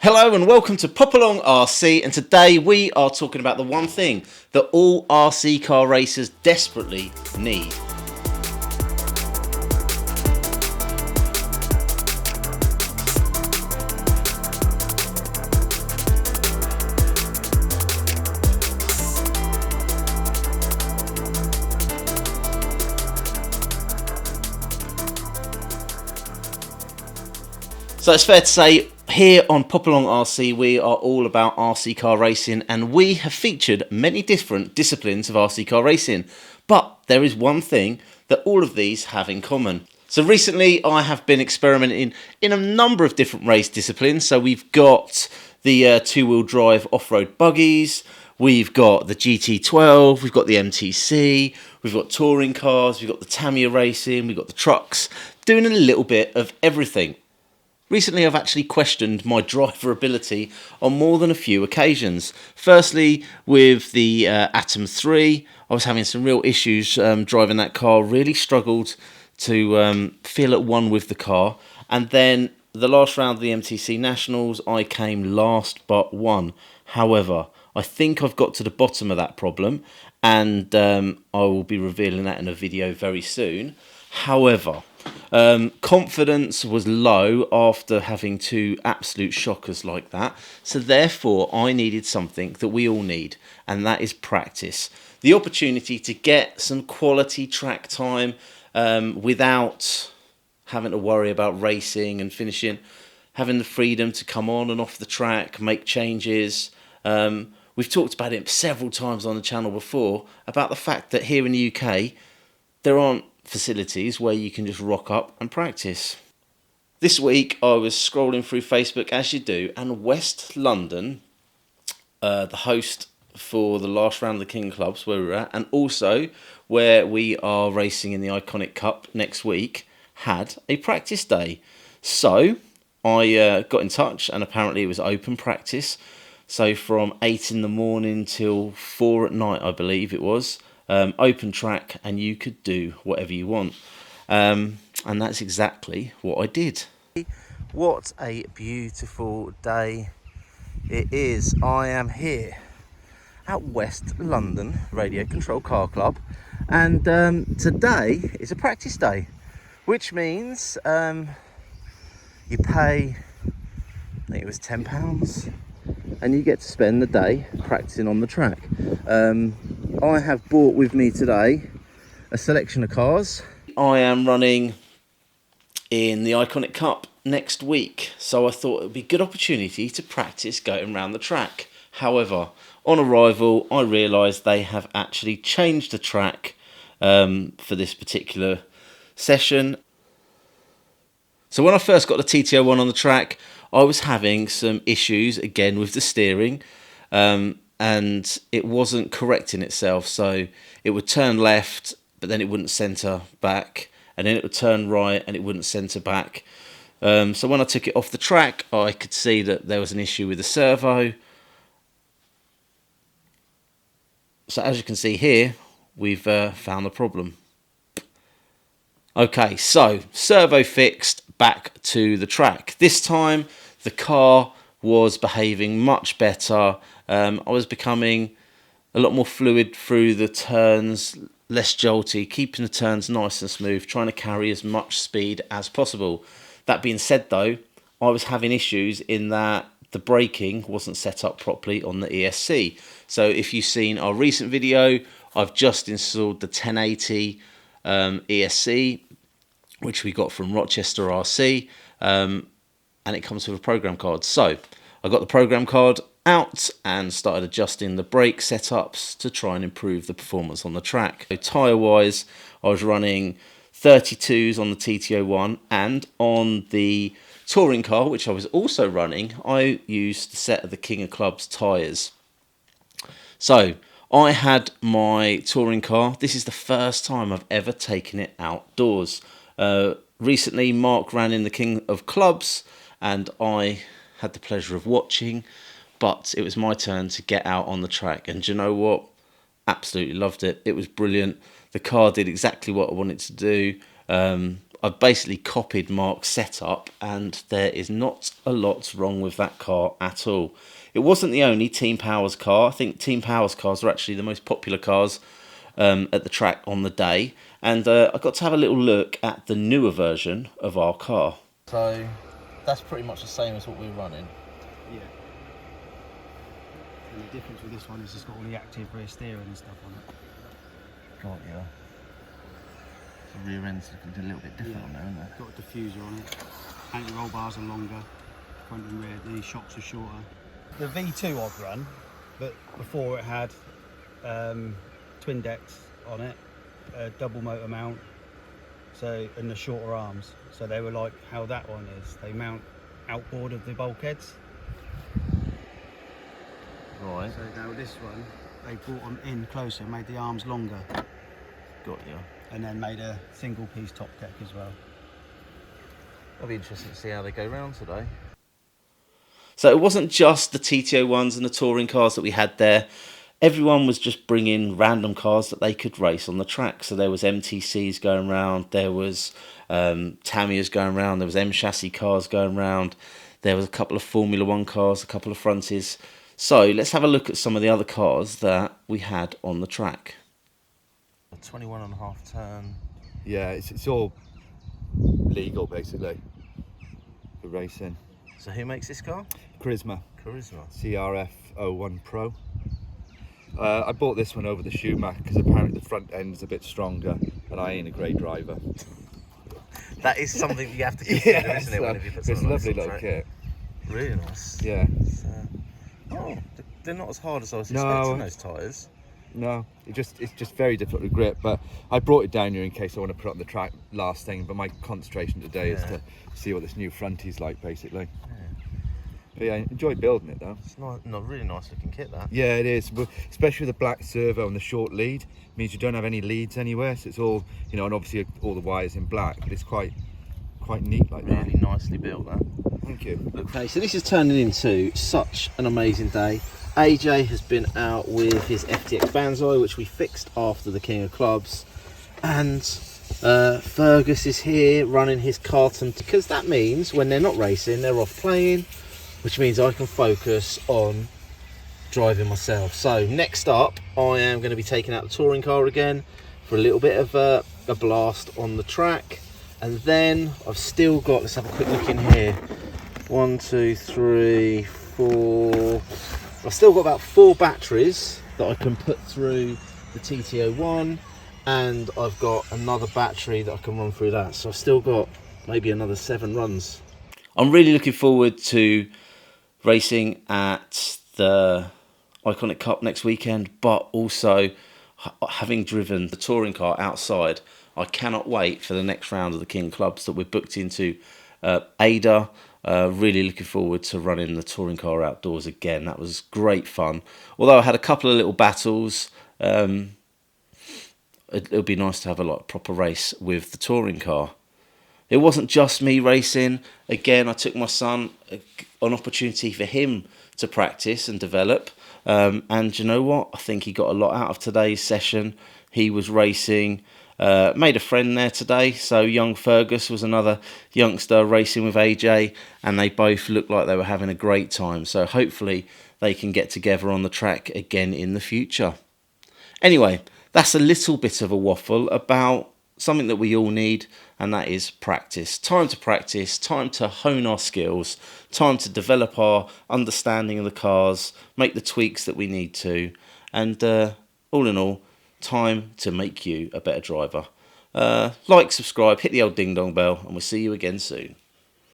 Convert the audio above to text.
Hello and welcome to Pop Along RC, and today we are talking about the one thing that all RC car racers desperately need. So it's fair to say, here on Pop Along RC, we are all about RC car racing, and we have featured many different disciplines of RC car racing. But there is one thing that all of these have in common. So recently I have been experimenting in a number of different race disciplines. So we've got the two-wheel drive off-road buggies, we've got the GT12, we've got the MTC, we've got touring cars, we've got the Tamiya racing, we've got the trucks, doing a little bit of everything. Recently, I've actually questioned my driver ability on more than a few occasions. Firstly, with the Atom 3, I was having some real issues driving that car, really struggled to feel at one with the car. And then the last round of the MTC Nationals, I came last but one. However, I think I've got to the bottom of that problem, and I will be revealing that in a video very soon. However, confidence was low after having two absolute shockers like that. So therefore, I needed something that we all need, and that is practice. The opportunity to get some quality track time without having to worry about racing and finishing, having the freedom to come on and off the track, make changes. We've talked about it several times on the channel before, about the fact that here in the UK, there aren't facilities where you can just rock up and practice. This week I was scrolling through Facebook, as you do, and West London, the host for the last round of the King Clubs where we're at, and also where we are racing in the Iconic Cup next week, had a practice day. So I got in touch, and apparently it was open practice. So from 8 in the morning till 4 at night, I believe it was. Open track, and you could do whatever you want, and that's exactly what I did. What a beautiful day it is. I am here at West London Radio Control Car Club, and today is a practice day, which means you pay, I think it was £10, and you get to spend the day practicing on the track. I have brought with me today a selection of cars. I am running in the Iconic Cup next week, so I thought it would be a good opportunity to practice going around the track. However, on arrival, I realised they have actually changed the track for this particular session. So when I first got the TT01 on the track, I was having some issues again with the steering, and it wasn't correcting itself. So it would turn left, but then it wouldn't centre back, and then it would turn right and it wouldn't centre back. So when I took it off the track, I could see that there was an issue with the servo. So as you can see here, we've found the problem. Okay, so servo fixed, back to the track. This time the car was behaving much better. I was becoming a lot more fluid through the turns, less jolty, keeping the turns nice and smooth, trying to carry as much speed as possible. That being said though, I was having issues in that the braking wasn't set up properly on the ESC. So if you've seen our recent video, I've just installed the 1080 ESC, which we got from Rochester RC, and it comes with a program card. So I got the program card out and started adjusting the brake setups to try and improve the performance on the track. So tyre wise, I was running 32s on the TT01, and on the touring car, which I was also running, I used the set of the King of Clubs tyres. So I had my touring car. This is the first time I've ever taken it outdoors. Recently Mark ran in the King of Clubs and I had the pleasure of watching, but it was my turn to get out on the track, and do you know what? Absolutely loved it. It was brilliant. The car did exactly what I wanted to do. I've basically copied Mark's setup, and there is not a lot wrong with that car at all. It wasn't the only Team Powers car. I think Team Powers cars are actually the most popular cars at the track on the day, and I got to have a little look at the newer version of our car. So that's pretty much the same as what we're running. Yeah. And the difference with this one is it's got all the active rear steering and stuff on it. Got ya. The rear end's looking a little bit different on there, isn't it? Got a diffuser on it. Anti-roll bars are longer, front and rear. The shocks are shorter. The V2 I've run, but before it had twin decks on it, a double motor mount, so, and the shorter arms. So they were like how that one is. They mount outboard of the bulkheads. Right. So now this one, they brought them in closer, made the arms longer. Got ya. And then made a single piece top deck as well. I'll be interested to see how they go round today. So it wasn't just the TTO ones and the touring cars that we had there. Everyone was just bringing random cars that they could race on the track. So there was MTCs going round, there was Tamiya's going round, there was M chassis cars going round, there was a couple of Formula 1 cars, a couple of fronties. So let's have a look at some of the other cars that we had on the track. A 21.5 turn. Yeah, it's all legal basically for racing. So who makes this car? Charisma. Charisma. CRF 01 Pro. I bought this one over the Schumacher because apparently the front end's a bit stronger and I ain't a great driver. That is something you have to consider, Yeah, isn't it? Whenever you put it's a lovely little little kit. Really nice. Yeah. Oh, they're not as hard as I was No. expecting, those tyres. No, it's just very difficult to grip. But I brought it down here in case I want to put it on the track last thing. But my concentration today is to see what this new frontie's like, basically. Yeah. But yeah, I enjoy building it though. It's not really nice looking kit, that. Yeah, it is. But especially with the black servo and the short lead, means you don't have any leads anywhere. So it's all, you know, and obviously all the wires in black. But it's quite neat like that. Really nicely built, that. Thank you. Okay, so this is turning into such an amazing day. AJ has been out with his FTX Banzai, which we fixed after the King of Clubs, and Fergus is here running his carton, because that means when they're not racing, they're off playing, which means I can focus on driving myself. So next up, I am going to be taking out the touring car again for a little bit of a blast on the track, and then I've still got, let's have a quick look in here, 1, 2, 3, 4. I've still got about 4 batteries that I can put through the TTO1, and I've got another battery that I can run through that. So I've still got maybe another 7 runs. I'm really looking forward to racing at the Iconic Cup next weekend, but also having driven the touring car outside, I cannot wait for the next round of the King Clubs that we're booked into Ada. Really looking forward to running the touring car outdoors again. That was great fun. Although I had a couple of little battles, it'll be nice to have a proper race with the touring car. It wasn't just me racing. Again, I took my son, an opportunity for him to practice and develop. And you know what? I think he got a lot out of today's session. He was racing. Made a friend there today, so young Fergus was another youngster racing with AJ, and they both looked like they were having a great time, so hopefully they can get together on the track again in the future. Anyway, that's a little bit of a waffle about something that we all need, and that is practice. Time to practice, time to hone our skills, time to develop our understanding of the cars, make the tweaks that we need to, and all in all, time to make you a better driver. Like, subscribe, hit the old ding dong bell, and we'll see you again soon.